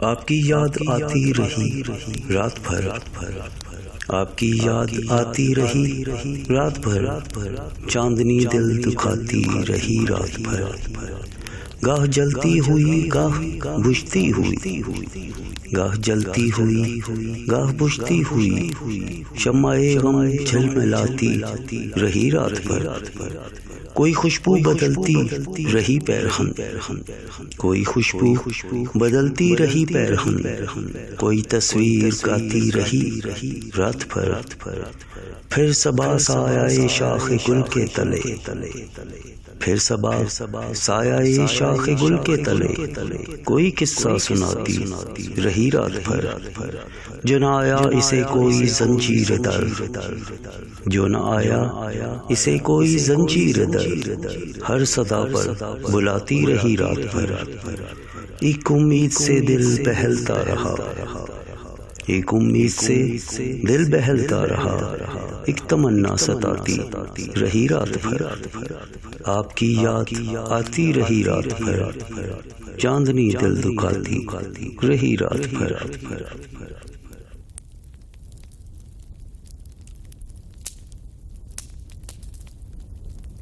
آپ کی یاد آتی رہی رات بھر، آپ کی یاد آتی رہی رات بھر، چاندنی دل دکھاتی رہی رات بھر، گاہ جلتی ہوئی گاہ بجھتی ہوئی، گاہ جلتی ہوئی گاہ بجھتی ہوئی، شمع غم جھلملاتی رہی رات بھر، کوئی خوشبو بدلتی رہی پیرہن، کوئی خوشبو بدلتی رہی پیرہن، کوئی تصویر گاتی رہی رات بھر، پھر صبا سایہ شاخ گل کے تلے، پھر صبا سایہ شاخ گل کے تلے، کوئی قصہ سناتی رہی رات بھر، جو نہ آیا اسے کوئی زنجیر درد، جو نہ آیا اسے کوئی زنجیر درد، ہر صدا پر بلاتی رہی رات بھر، ایک امید سے دل بہلتا رہا، ایک امید سے دل بہلتا رہا، ایک تمنا ستاتی رہی رات بھر، آپ کی یاد آتی رہی رات بھر، چاندنی دل دکھاتی رہی رات بھر۔